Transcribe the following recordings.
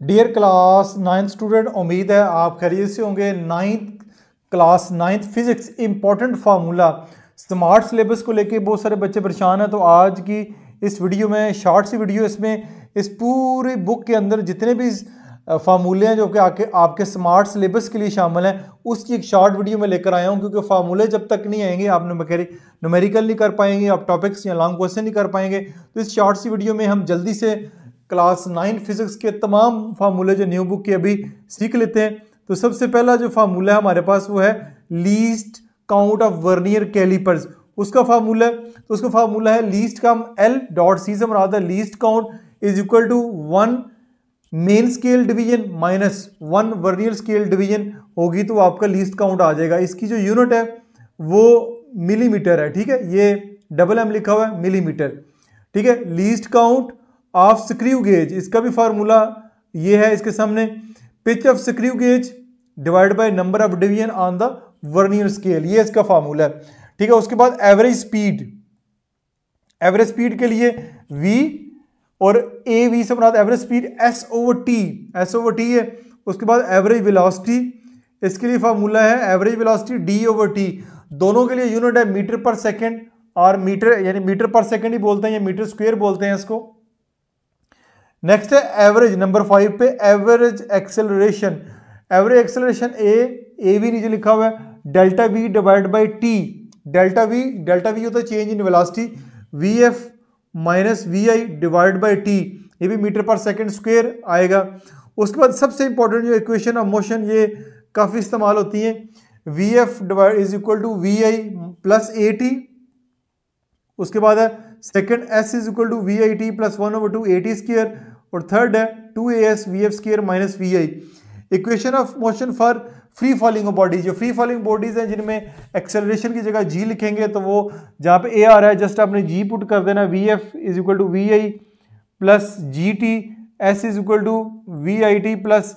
Dear class 9th student, उम्मीद है आप खैरियत से होंगे। Class 9th physics important formula smart syllabus को लेके बहुत सारे बच्चे परेशान हैं। तो आज की इस वीडियो में शॉर्ट सी वीडियो, इसमें इस पूरी बुक के अंदर जितने भी फार्मूले हैं जो कि आपके स्मार्ट सिलेबस के लिए शामिल हैं, उसकी एक शॉर्ट वीडियो में लेकर आया हूं। क्योंकि फार्मूले जब तक नहीं आएंगे आप न्यूमेरिकल नहीं कर पाएंगे, आप टॉपिक्स या लॉन्ग क्वेश्चन नहीं कर पाएंगे। तो इस शॉर्ट सी वीडियो में हम जल्दी से क्लास 9 फिजिक्स के तमाम फार्मूले जो न्यू बुक के अभी सीख लेते हैं। तो सबसे पहला जो फार्मूला है हमारे पास वो है least count of vernier callipers. उसका फार्मूला है लीस्ट का एल डॉट सी से मराद है least count is equal to 1 main scale division minus 1 vernier scale division होगी, तो आपका लीस्ट काउंट आ जाएगा। इसकी जो यूनिट है वो मिलीमीटर है, ठीक है, ये डबल एम लिखा हुआ है मिलीमीटर, ठीक है। Least count of screw gauge, इसका भी फार्मूला ये है इसके सामने, pitch of screw gauge divide by number of division on the vernier scale, ये इसका फार्मूला है, ठीक है। उसके बाद एवरेज स्पीड के लिए v और ए वी से मुराद average speed S over T है। उसके बाद एवरेज वेलोसिटी, इसके लिए फार्मूला है average velocity D over T. दोनों के लिए यूनिट है मीटर पर सेकेंड, और मीटर यानी मीटर पर सेकेंड ही बोलते हैं या मीटर स्क्वायर बोलते हैं इसको। नेक्स्ट है एवरेज, नंबर 5 पे एवरेज एक्सेलरेशन। ए वी नीचे लिखा हुआ है delta V divide by T. Delta V होता है change in velocity, V F minus V I divide by T, ये भी मीटर पर सेकेंड स्क्वायर आएगा। उसके बाद सबसे इंपॉर्टेंट जो इक्वेशन ऑफ मोशन, ये काफ़ी इस्तेमाल होती है, V F divide is equal to V I plus A T. उसके बाद है second S is equal to V I T plus 1/2 A T square, और थर्ड है 2as V F square minus V I. Equation of motion for free falling bodies, जो free falling bodies हैं जिनमें acceleration की जगह जी लिखेंगे, तो वो जहाँ पे ए आ रहा है जस्ट आपने जी पुट कर देना, V F is equal to V I plus G T, S is equal to V I T plus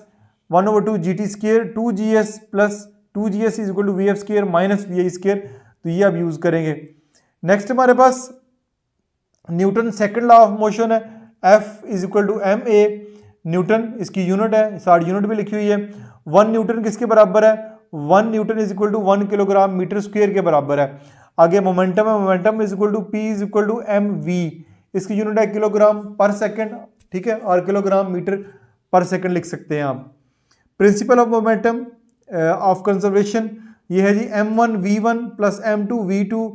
1/2 G T square, 2gs plus 2gs is equal to V F square minus V I square. तो ये आप use करेंगे। Next हमारे पास Newton second law of motion है, F is equal to M A Newton, इसकी unit है, सारी यूनिट भी लिखी हुई है। 1 न्यूटन किसके बराबर है? 1 newton is equal to 1 kilogram metre square के बराबर है। आगे मोमेंटम है, momentum is equal to P is equal to M V, इसकी यूनिट है किलोग्राम पर सेकेंड, ठीक है, और किलोग्राम मीटर पर सेकेंड लिख सकते हैं आप। Principle of momentum of conservation ये है जी m1v1 प्लस m2v2,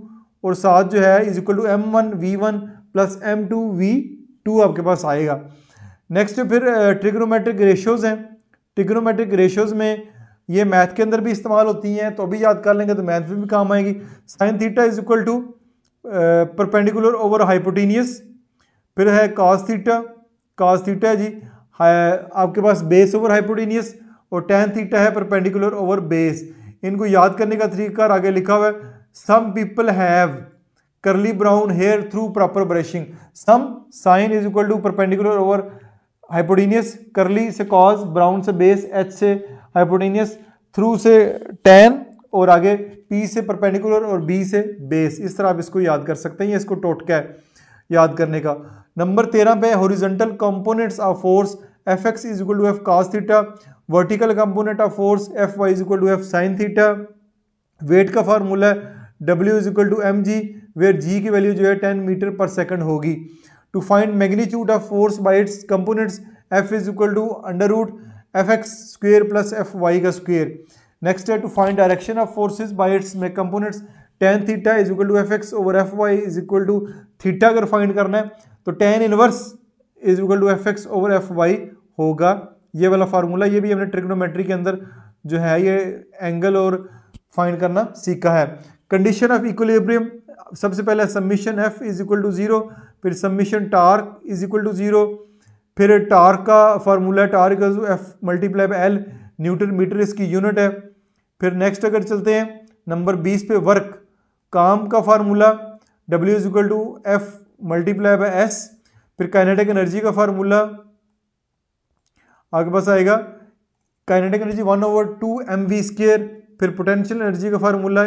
और साथ जो है is equal to m1v1 plus m2v2 आपके पास आएगा। नेक्स्ट फिर ट्रिग्नोमेट्रिक रेशियोज हैं। ट्रिग्नोमेट्रिक रेशियोज में ये मैथ के अंदर भी इस्तेमाल होती हैं, तो अभी याद कर लेंगे तो मैथ में भी काम आएगी। Sine theta is equal to perpendicular over hypotenuse. फिर है कॉस थीटा है जी आपके पास बेस ओवर हाइपोटेनियस, और टैन थीटा है परपेंडिकुलर ओवर बेस। इनको याद करने का तरीका आगे लिखा हुआ है, some people have curly brown hair through proper brushing. Some sine is equal to perpendicular over hypotenuse, curly से कॉज, ब्राउन से बेस, एच से हाइपोटेनियस, थ्रू से टैन, और आगे पी से परपेंडिकुलर और बी से बेस। इस तरह आप इसको याद कर सकते हैं, ये इसको टोटका है याद करने का। नंबर 13 पे horizontal components of force, F X is equal to F cos theta, vertical component of force F Y is equal to F sine theta. Weight का फार्मूला है W is equal to M G, where G की value जो है 10 metre पर second होगी। To find magnitude of force by its components, F is equal to under root F X square plus F Y का square. Next है to find direction of forces by its components, tan theta is equal to F X over F Y is equal to theta. अगर find करना है तो tan inverse is equal to F X over F Y होगा, ये वाला formula. ये भी हमने ट्रिग्नोमेट्री के अंदर जो है ये एंगल और फाइंड करना सीखा है। कंडीशन ऑफ इक्विलिब्रियम, सबसे पहले summation F is equal to 0, फिर summation torque is equal to 0, फिर टार्क का formula torque equal to F multiply by L, newton metre इसकी यूनिट है। फिर नेक्स्ट अगर चलते हैं नंबर 20 पे वर्क, काम का formula W is equal to F multiply by S, फिर काइनेटिक एनर्जी का फार्मूला आपके पास आएगा काइनेटिक एनर्जी 1/2 mv स्क्वायर, फिर पोटेंशियल एनर्जी का फार्मूला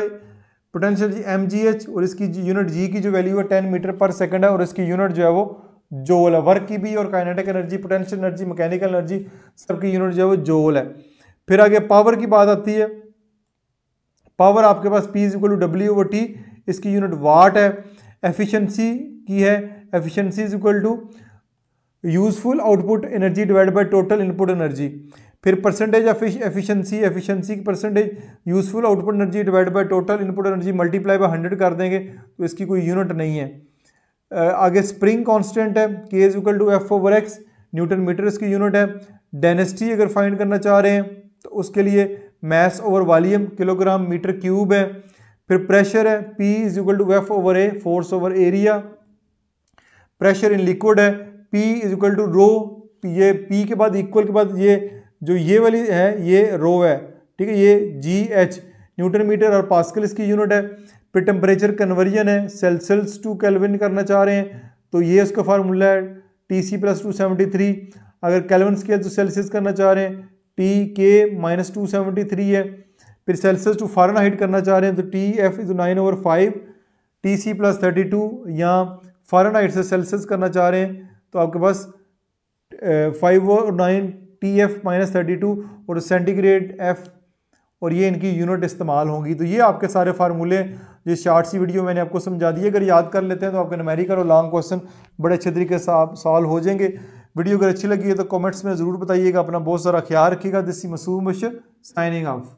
पोटेंशियल mgh, और इसकी यूनिट जी की जो वैल्यू है 10 मीटर पर सेकंड है, और इसकी यूनिट जो है वो जोल है। वर्क की भी और kinetic energy, potential energy, mechanical energy सबकी यूनिट जो है वो जोल है। फिर आगे पावर की बात आती है। पावर आपके पास P is equal to W/T, इसकी यूनिट वाट है। एफिशिएंसी की है, efficiency is equal to useful output energy divide by total input energy. फिर परसेंटेज एफिशिएंसी, एफिशिएंसी की percentage useful output energy divide by total input energy multiply by 100 कर देंगे तो इसकी कोई यूनिट नहीं है। आगे स्प्रिंग कांस्टेंट है, K is equal to F/X, newton metre इसकी यूनिट है। डेंसिटी अगर फाइंड करना चाह रहे हैं तो उसके लिए mass over volume kilogram metre cube है। फिर प्रेशर है, P is equal to F/A, force over area. Pressure in liquid है, P is equal to rho, ये P के बाद इक्वल के बाद ये जो ये वाली है ये रो है, ठीक है, ये GH न्यूटन मीटर और पास्कल इसकी यूनिट है। फिर टेम्परेचर कन्वर्जन है, सेल्सियस टू केल्विन करना चाह रहे हैं तो ये उसका फार्मूला है TC + 273। अगर केल्विन स्केल तो सेल्सियस करना चाह रहे हैं TK - 273 है। फिर सेल्सियस टू फ़ारेनहाइट करना चाह रहे हैं तो TF = 9/5 TC + 32, या फ़ारेनहाइट से सेल्सियस करना चाह रहे हैं तो आपके पास 5/9 TF - 32 और सेंटीग्रेड F, और ये इनकी यूनिट इस्तेमाल होंगी। तो ये आपके सारे फार्मूले ये शॉर्ट सी वीडियो मैंने आपको समझा दिए। अगर याद कर लेते हैं तो आपके न्यूमेरिकल और लॉन्ग क्वेश्चन बड़े अच्छे तरीके से आप सॉल्व हो जाएंगे। वीडियो अगर अच्छी लगी है तो कमेंट्स में ज़रूर बताइएगा। अपना बहुत सारा ख्याल रखिएगा। दिस इज मासूम बशीर साइनिंग ऑफ।